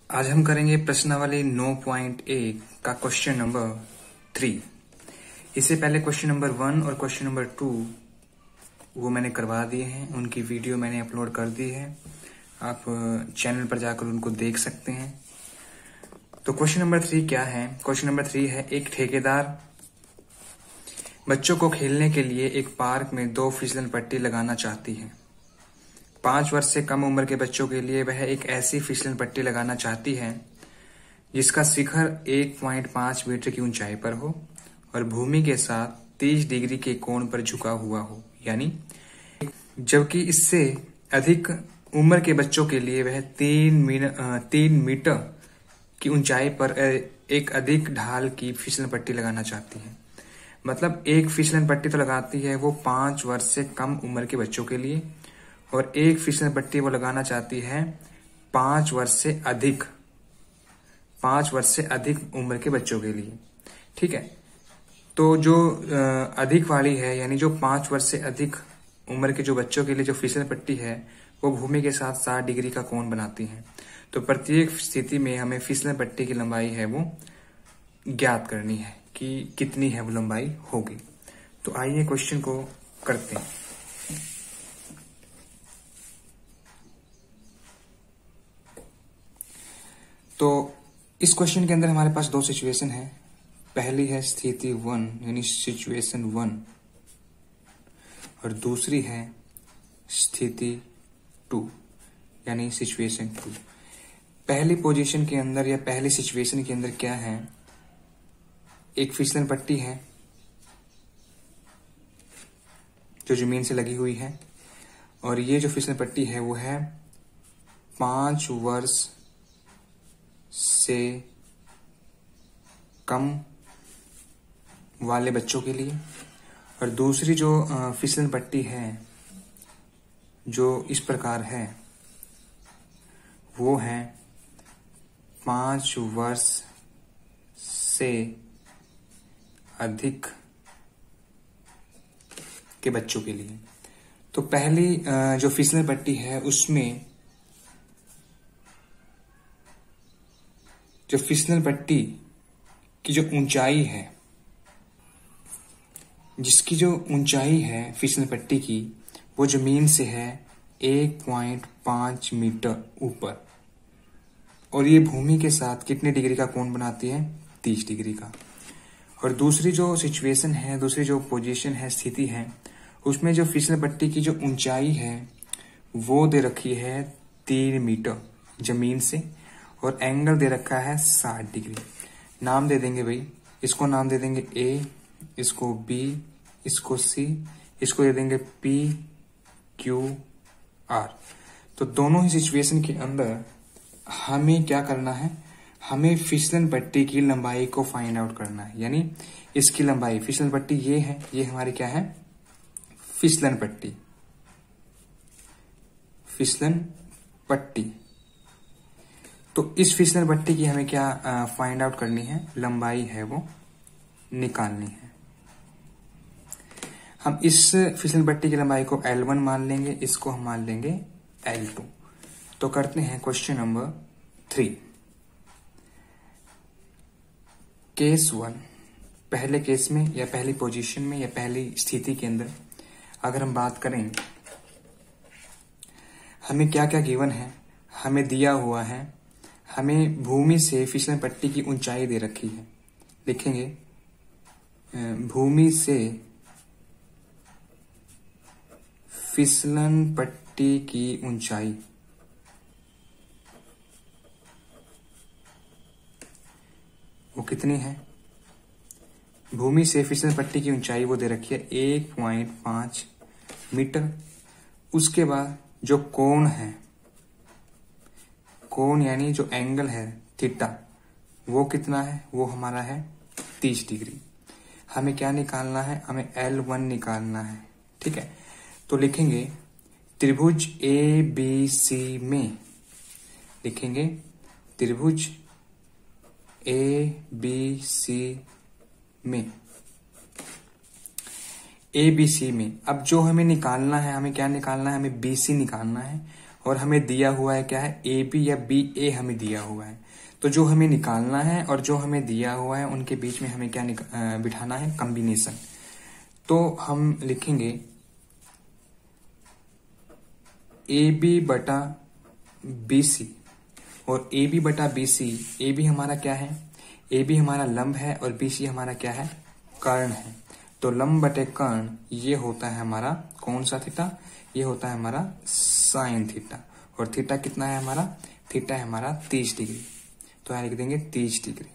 आज हम करेंगे प्रश्नावली 9.1 का क्वेश्चन नंबर 3। इससे पहले क्वेश्चन नंबर 1 और क्वेश्चन नंबर 2 वो मैंने करवा दिए हैं, उनकी वीडियो मैंने अपलोड कर दी है। आप चैनल पर जाकर उनको देख सकते हैं। तो क्वेश्चन नंबर 3 क्या है? क्वेश्चन नंबर 3 है, एक ठेकेदार बच्चों को खेलने के लिए एक पार्क में 2 फिसलन पट्टी लगाना चाहती है। 5 वर्ष से कम उम्र के बच्चों के लिए वह एक ऐसी फिसलन पट्टी लगाना चाहती है जिसका शिखर 1.5 मीटर की ऊंचाई पर हो और भूमि के साथ 30 डिग्री के कोण पर झुका हुआ हो, यानी जबकि इससे अधिक उम्र के बच्चों के लिए वह 3 मीटर की ऊंचाई पर एक अधिक ढाल की फिसलन पट्टी लगाना चाहती है। मतलब एक फिसलन पट्टी तो लगाती है वो 5 वर्ष से कम उम्र के बच्चों के लिए, और एक फिसलन पट्टी वो लगाना चाहती है 5 वर्ष से अधिक उम्र के बच्चों के लिए। ठीक है, तो जो अधिक वाली है, यानी जो 5 वर्ष से अधिक उम्र के जो बच्चों के लिए जो फिसलन पट्टी है वो भूमि के साथ 60 डिग्री का कोण बनाती है। तो प्रत्येक स्थिति में हमें फिसलन पट्टी की लंबाई है वो ज्ञात करनी है कि कितनी है वो लंबाई होगी। तो आइए क्वेश्चन को करते हैं। तो इस क्वेश्चन के अंदर हमारे पास 2 सिचुएशन है। पहली है स्थिति 1 यानी सिचुएशन 1, और दूसरी है स्थिति 2 यानी सिचुएशन 2। पहली पोजीशन के अंदर या पहली सिचुएशन के अंदर क्या है? एक फिसलन पट्टी है जो जमीन से लगी हुई है, और ये जो फिसलन पट्टी है वो है 5 वर्ष से कम वाले बच्चों के लिए। और दूसरी जो फिसलन पट्टी है जो इस प्रकार है वो है 5 वर्ष से अधिक के बच्चों के लिए। तो पहली जो फिसलन पट्टी है उसमें जो फिसलन पट्टी की जो ऊंचाई है, जिसकी जो ऊंचाई है फिसलन पट्टी की वो जमीन से है 1.5 मीटर ऊपर, और ये भूमि के साथ कितने डिग्री का कोण बनाती है? 30 डिग्री का। और दूसरी जो सिचुएशन है, दूसरी जो पोजीशन है, स्थिति है, उसमें जो फिसलन पट्टी की जो ऊंचाई है वो दे रखी है 3 मीटर जमीन से, और एंगल दे रखा है 60 डिग्री। नाम दे देंगे भाई, इसको नाम दे देंगे ए, इसको बी, इसको सी, इसको दे देंगे पी क्यू आर। तो दोनों ही सिचुएशन के अंदर हमें क्या करना है? हमें फिसलन पट्टी की लंबाई को फाइंड आउट करना है। यानी इसकी लंबाई, फिसलन पट्टी ये है, ये हमारी क्या है? फिसलन पट्टी। फिसलन पट्टी। तो इस फिसलन पट्टी की हमें क्या फाइंड आउट करनी है? लंबाई है वो निकालनी है। हम इस फिसलन पट्टी की लंबाई को L1 मान लेंगे, इसको हम मान लेंगे L2। तो करते हैं क्वेश्चन नंबर 3। केस 1, पहले केस में या पहली पोजीशन में या पहली स्थिति के अंदर अगर हम बात करें, हमें क्या क्या गिवन है? हमें दिया हुआ है, हमें भूमि से फिसलन पट्टी की ऊंचाई दे रखी है। लिखेंगे भूमि से फिसलन पट्टी की ऊंचाई वो कितनी है? भूमि से फिसलन पट्टी की ऊंचाई वो दे रखी है 1.5 मीटर। उसके बाद जो कोण है, कोण यानी जो एंगल है थीटा, वो कितना है? वो हमारा है 30 डिग्री। हमें क्या निकालना है? हमें L1 निकालना है। ठीक है, तो लिखेंगे त्रिभुज ABC में, लिखेंगे त्रिभुज ABC में, ABC में अब जो हमें निकालना है, हमें क्या निकालना है? हमें BC निकालना है, और हमें दिया हुआ है क्या है, ए बी या बी ए हमें दिया हुआ है। तो जो हमें निकालना है और जो हमें दिया हुआ है उनके बीच में हमें क्या बिठाना है, कॉम्बिनेशन। तो हम लिखेंगे ए बी बटा बी सी, और ए बी बटा बी सी, ए बी हमारा क्या है, ए बी हमारा लंब है और बी सी हमारा क्या है, कर्ण है। तो लंब बटे कर्ण ये होता है हमारा कौन सा थीटा, ये होता है हमारा साइन थीटा। और थीटा कितना है हमारा, थीटा है हमारा 30 डिग्री। तो यहां लिख देंगे 30 डिग्री।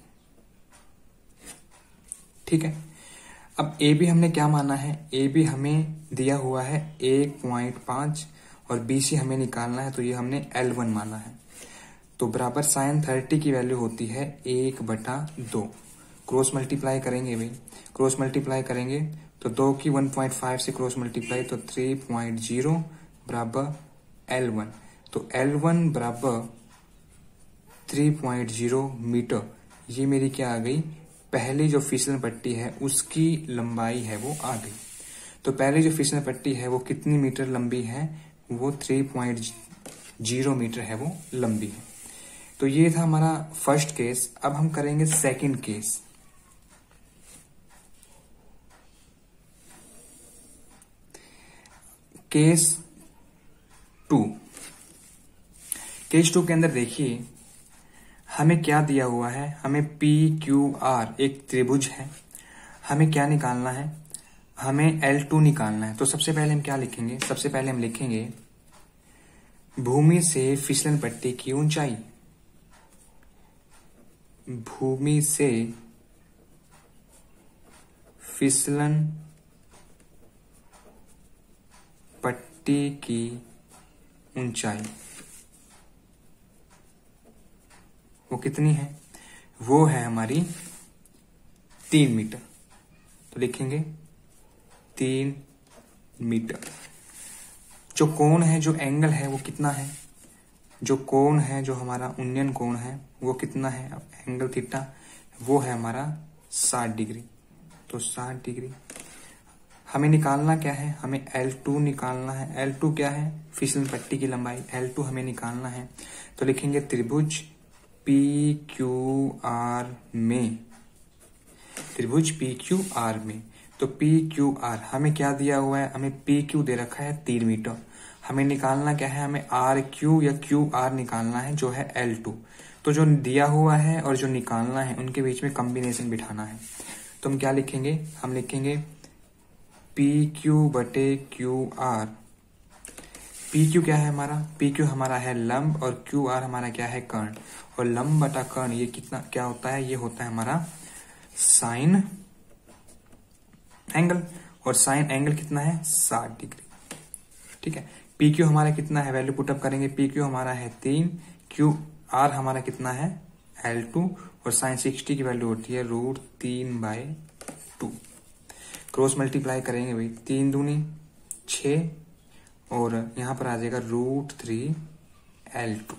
ठीक है। अब ए बी हमने क्या माना है, ए बी हमें दिया हुआ है 1.5 और बी सी हमें निकालना है, तो ये हमने L1 माना है। तो बराबर साइन 30 की वैल्यू होती है 1/2। क्रॉस मल्टीप्लाई करेंगे भाई, क्रॉस मल्टीप्लाई करेंगे तो 2 की 1.5 से क्रॉस मल्टीप्लाई तो 3.0 बराबर L1। तो L1 बराबर 3.0 मीटर। ये मेरी क्या आ गई, पहली जो फिसलन पट्टी है उसकी लंबाई है वो आ गई। तो पहली जो फिसलन पट्टी है वो कितनी मीटर लंबी है, वो 3.0 मीटर है वो लंबी है। तो ये था हमारा फर्स्ट केस। अब हम करेंगे सेकंड केस। केस 2, केस 2 के अंदर देखिए हमें क्या दिया हुआ है, हमें पी क्यू आर एक त्रिभुज है, हमें क्या निकालना है, हमें L2 निकालना है। तो सबसे पहले हम क्या लिखेंगे, सबसे पहले हम लिखेंगे भूमि से फिसलन पट्टी की ऊंचाई, भूमि से फिसलन पट्टी की ऊंचाई वो कितनी है, वो है हमारी 3 मीटर। तो लिखेंगे 3 मीटर। जो कोण है, जो एंगल है वो कितना है, जो कोण है, जो हमारा उन्नयन कोण है वो कितना है, एंगल थीटा, वो है हमारा 60 डिग्री। तो 60 डिग्री। हमें निकालना क्या है, हमें L2 निकालना है। L2 क्या है, फिसलन पट्टी की लंबाई, L2 हमें निकालना है। तो लिखेंगे त्रिभुज PQR में, त्रिभुज PQR में। तो PQR हमें क्या दिया हुआ है, हमें PQ दे रखा है 3 मीटर। हमें निकालना क्या है, हमें RQ या QR निकालना है जो है L2। तो जो दिया हुआ है और जो निकालना है उनके बीच में कॉम्बिनेशन बिठाना है। तो हम क्या लिखेंगे, हम लिखेंगे PQ बटे QR। PQ क्या है हमारा, PQ हमारा है लंब और QR हमारा क्या है, कर्ण। और लंब बटा कर्ण ये कितना क्या होता है, ये होता है हमारा साइन एंगल। और साइन एंगल कितना है, 60 डिग्री। ठीक है। PQ हमारा कितना है, वैल्यू पुटअप करेंगे, PQ हमारा है 3, QR हमारा कितना है L2, और साइन 60 की वैल्यू होती है √3/2। क्रॉस मल्टीप्लाई करेंगे भाई, 3 दूनी 6 और यहां पर आ जाएगा √3 L2।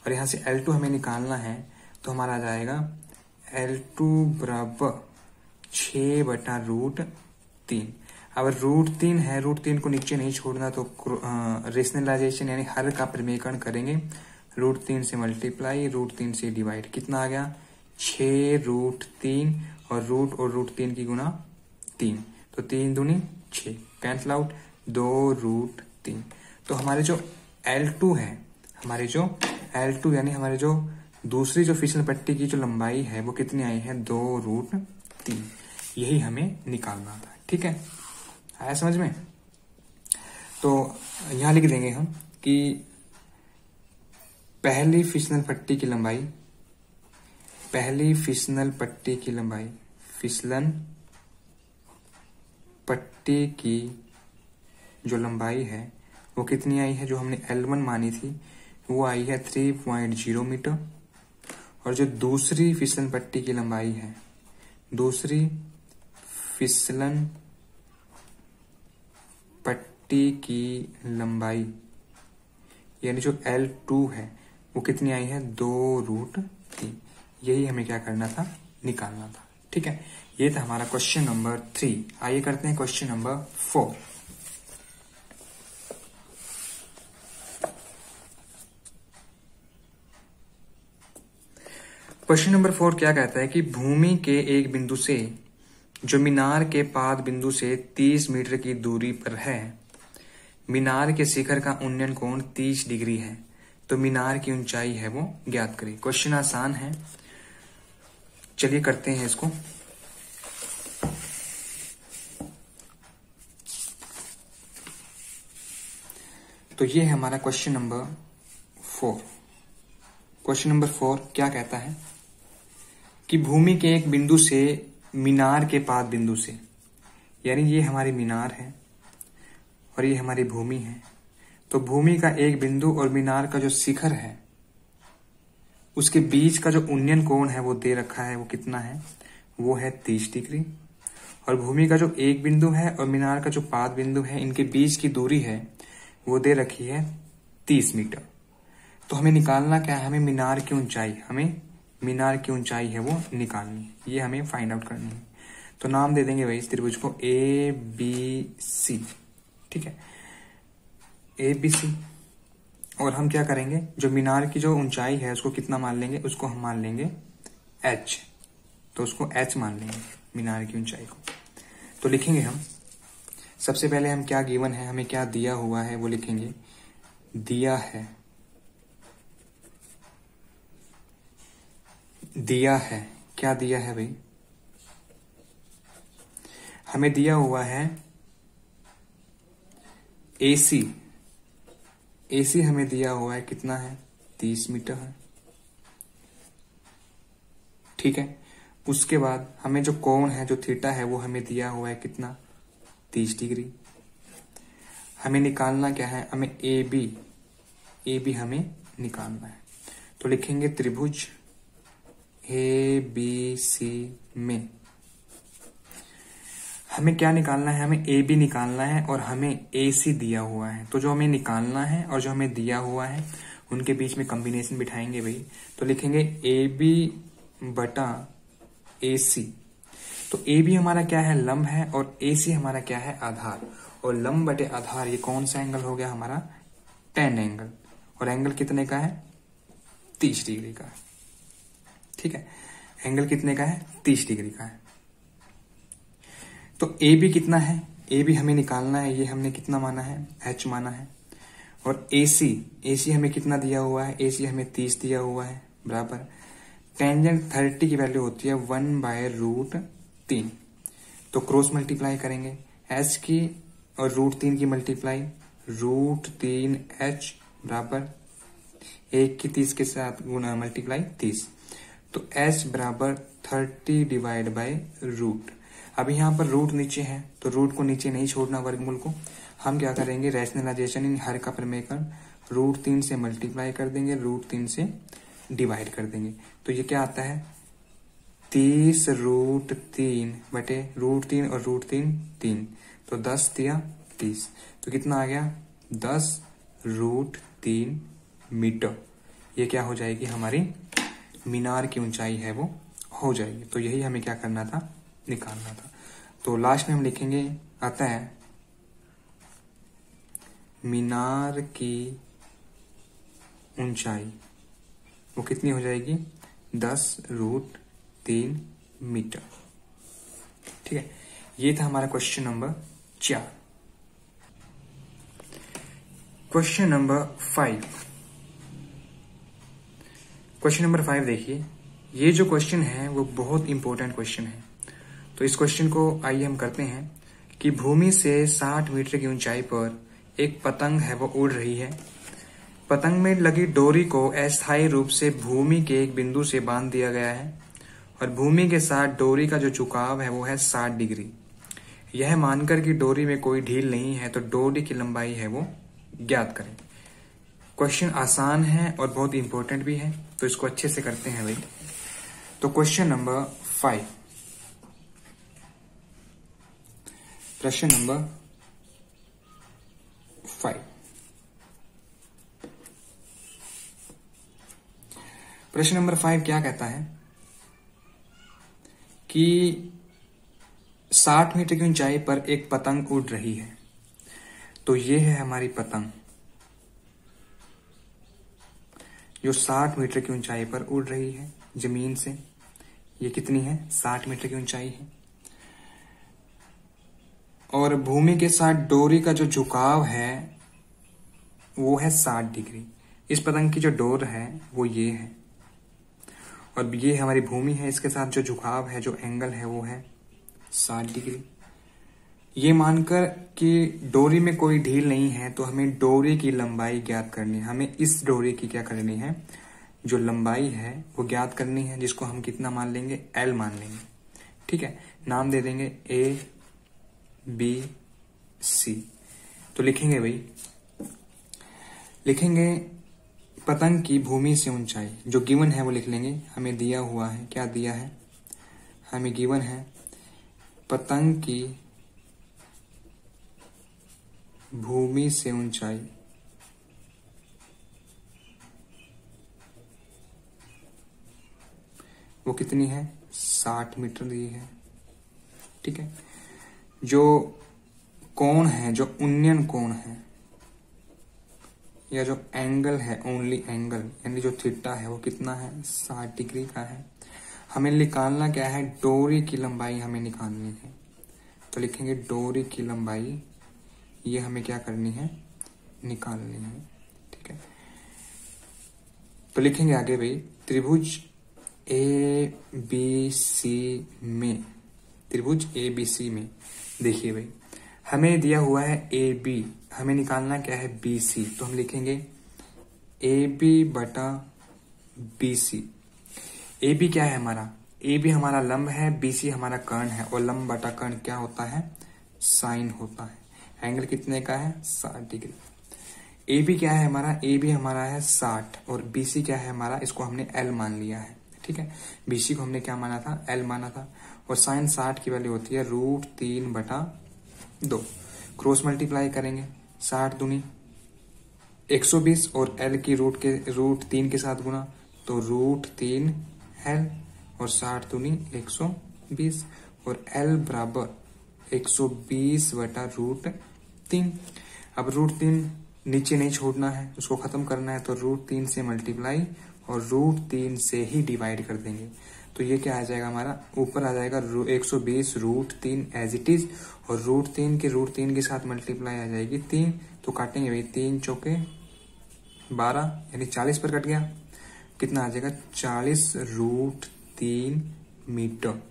और यहां से L2 हमें निकालना है तो हमारा आ जाएगा L2 बराबर 6 बटा √3। अब √3 है, √3 को नीचे नहीं छोड़ना तो रेशनलाइजेशन यानी हर का प्रमेयकरण करेंगे। √3 से मल्टीप्लाई, √3 से डिवाइड, कितना आ गया 6√3 और √3 की गुना 3। तो 3 दूनी 6, कैंसल आउट, 2√3। तो हमारे जो L2 है, हमारे जो L2 यानी हमारे जो दूसरी जो फिसलन पट्टी की जो लंबाई है वो कितनी आई है, 2√3। यही हमें निकालना था। ठीक है, आया समझ में। तो यहां लिख देंगे हम कि पहली फिसलन पट्टी की लंबाई, पहली फिसलन पट्टी की लंबाई, फिसलन पट्टी की जो लंबाई है वो कितनी आई है, जो हमने L1 मानी थी वो आई है 3.0 मीटर। और जो दूसरी फिसलन पट्टी की लंबाई है, दूसरी फिसलन पट्टी की लंबाई यानी जो L2 है वो कितनी आई है, 2√3। यही हमें क्या करना था, निकालना था। ठीक है, ये था हमारा क्वेश्चन नंबर 3। आइए करते हैं क्वेश्चन नंबर 4। क्वेश्चन नंबर 4 क्या कहता है कि भूमि के एक बिंदु से जो मीनार के पाद बिंदु से 30 मीटर की दूरी पर है, मीनार के शिखर का उन्नयन कोण 30 डिग्री है, तो मीनार की ऊंचाई है वो ज्ञात करें। क्वेश्चन आसान है, चलिए करते हैं इसको। तो ये है हमारा क्वेश्चन नंबर 4। क्वेश्चन नंबर 4 क्या कहता है कि भूमि के एक बिंदु से मीनार के पाद बिंदु से, यानी ये हमारी मीनार है और ये हमारी भूमि है, तो भूमि का एक बिंदु और मीनार का जो शिखर है उसके बीच का जो उन्नयन कोण है वो दे रखा है, वो कितना है, वो है 30 डिग्री। और भूमि का जो एक बिंदु है और मीनार का जो पाद बिंदु है, इनके बीच की दूरी है वो दे रखी है 30 मीटर। तो हमें निकालना क्या है, हमें मीनार की ऊंचाई, हमें मीनार की ऊंचाई है वो निकालनी है, ये हमें फाइंड आउट करनी है। तो नाम दे देंगे भाई इस त्रिभुज को ABC, ठीक है, ABC। और हम क्या करेंगे, जो मीनार की जो ऊंचाई है उसको कितना मान लेंगे, उसको हम मान लेंगे H, तो उसको H मान लेंगे मीनार की ऊंचाई को। तो लिखेंगे हम, सबसे पहले हम क्या गिवन है, हमें क्या दिया हुआ है वो लिखेंगे, दिया है, क्या दिया है भाई, हमें दिया हुआ है AC हमें दिया हुआ है कितना है, 30 मीटर है, ठीक है। उसके बाद हमें जो कोण है, जो थीटा है, वो हमें दिया हुआ है कितना, 30 डिग्री। हमें निकालना क्या है, हमें AB हमें निकालना है। तो लिखेंगे त्रिभुज ABC में हमें क्या निकालना है, हमें AB निकालना है और हमें AC दिया हुआ है। तो जो हमें निकालना है और जो हमें दिया हुआ है उनके बीच में कॉम्बिनेशन बिठाएंगे भाई। तो लिखेंगे AB बटा AC। तो AB हमारा क्या है, लंब है, और AC हमारा क्या है, आधार। और लंब बटे आधार ये कौन सा एंगल हो गया हमारा, tan एंगल। और एंगल कितने का है, 30 डिग्री का है, ठीक है। एंगल कितने का है, 30 डिग्री का है। तो AB कितना है, AB हमें निकालना है, ये हमने कितना माना है, H माना है। और AC हमें कितना दिया हुआ है, AC हमें 30 दिया हुआ है, बराबर टेंजेंट 30 की वैल्यू होती है 1/√3। तो क्रॉस मल्टीप्लाई करेंगे H की और √3 की मल्टीप्लाई, √3H बराबर 1 की 30 के साथ गुना मल्टीप्लाई 30। तो H बराबर 30 डिवाइड बाय रूट। अब यहाँ पर रूट नीचे है तो रूट को नीचे नहीं छोड़ना, वर्गमूल को। हम क्या करेंगे, रैशनलाइजेशन इन हर का प्रमेय कर √3 से मल्टीप्लाई कर देंगे, √3 से डिवाइड कर देंगे। तो ये क्या आता है, 30√3 बटे √3 और √3 3, तो 10 दिया 30। तो कितना आ गया, 10√3 मीटर। ये क्या हो जाएगी, हमारी मीनार की ऊंचाई है वो हो जाएगी। तो यही हमें क्या करना था, निकालना था। तो लास्ट में हम लिखेंगे, अतः मीनार की ऊंचाई वो कितनी हो जाएगी, 10√3 मीटर, ठीक है। ये था हमारा question number 4। Question number 5। Question number 5 देखिए, ये जो क्वेश्चन है वो बहुत इंपॉर्टेंट क्वेश्चन है। तो इस क्वेश्चन को आइए हम करते हैं कि भूमि से 60 मीटर की ऊंचाई पर एक पतंग है वो उड़ रही है। पतंग में लगी डोरी को अस्थायी रूप से भूमि के एक बिंदु से बांध दिया गया है और भूमि के साथ डोरी का जो झुकाव है वो है 60 डिग्री। यह मानकर कि डोरी में कोई ढील नहीं है तो डोरी की लंबाई है वो ज्ञात करें। क्वेश्चन आसान है और बहुत इंपॉर्टेंट भी है, तो इसको अच्छे से करते हैं भाई। तो क्वेश्चन नंबर 5, प्रश्न नंबर 5। प्रश्न नंबर 5 क्या कहता है कि 60 मीटर की ऊंचाई पर एक पतंग उड़ रही है। तो ये है हमारी पतंग जो 60 मीटर की ऊंचाई पर उड़ रही है। जमीन से। ये कितनी है? 60 मीटर की ऊंचाई है। और भूमि के साथ डोरी का जो झुकाव है वो है 60 डिग्री। इस पतंग की जो डोर है वो ये है, और ये हमारी भूमि है, इसके साथ जो झुकाव है, जो एंगल है वो है 60 डिग्री। ये मानकर कि डोरी में कोई ढील नहीं है तो हमें डोरी की लंबाई ज्ञात करनी है। हमें इस डोरी की क्या करनी है, जो लंबाई है वो ज्ञात करनी है, जिसको हम कितना मान लेंगे? L मान लेंगे। ठीक है, नाम दे देंगे ABC। तो लिखेंगे भाई, लिखेंगे पतंग की भूमि से ऊंचाई, जो गिवन है वो लिख लेंगे। हमें दिया हुआ है, क्या दिया है? हमें गिवन है पतंग की भूमि से ऊंचाई वो कितनी है? 60 मीटर दी है। ठीक है, जो कोण है, जो उन्नयन कोण है या जो एंगल है, ओनली एंगल यानी जो थीटा है वो कितना है? 60 डिग्री का है। हमें निकालना क्या है? डोरी की लंबाई हमें निकालनी है। तो लिखेंगे डोरी की लंबाई, ये हमें क्या करनी है? निकालनी है। ठीक है, तो लिखेंगे आगे भाई, त्रिभुज ABC में, त्रिभुज ABC में देखिए भाई, हमें दिया हुआ है AB, हमें निकालना क्या है? BC। तो हम लिखेंगे AB बटा BC। AB क्या है हमारा? AB हमारा लंब है, BC हमारा कर्ण है, और लंब बटा कर्ण क्या होता है? साइन होता है। एंगल कितने का है? 60 डिग्री। AB क्या है हमारा? AB हमारा है 60, और BC क्या है हमारा? इसको हमने L मान लिया है। ठीक है, BC को हमने क्या माना था? L माना था। और साइन 60 की वैल्यू होती है √3/2। क्रॉस मल्टीप्लाई करेंगे, 60 दूनी 120, और L की √3 के साथ गुना, तो √3L, और 60 दूनी 120, और L बराबर 120/√3। अब √3 नीचे नहीं छोड़ना है, उसको खत्म करना है, तो √3 से मल्टीप्लाई और √3 से ही डिवाइड कर देंगे। तो ये क्या आ जाएगा हमारा? ऊपर आ जाएगा 120 √3 एज इट इज, और √3 के √3 के साथ मल्टीप्लाई आ जाएगी 3। तो काटेंगे भाई, 3 चौके 12, यानी 40 पर कट गया। कितना आ जाएगा? 40 √3 मीटर।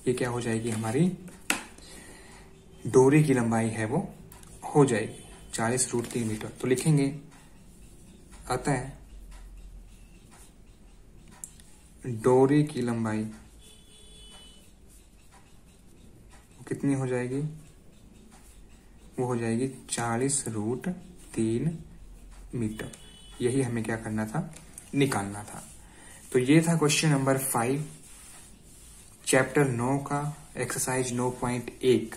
ये क्या हो जाएगी? हमारी डोरी की लंबाई है वो हो जाएगी 40 √3 मीटर। तो लिखेंगे अतः डोरी की लंबाई कितनी हो जाएगी? वो हो जाएगी 40 √3 मीटर। यही हमें क्या करना था? निकालना था। तो ये था क्वेश्चन नंबर 5 चैप्टर 9 का, एक्सरसाइज 9.1।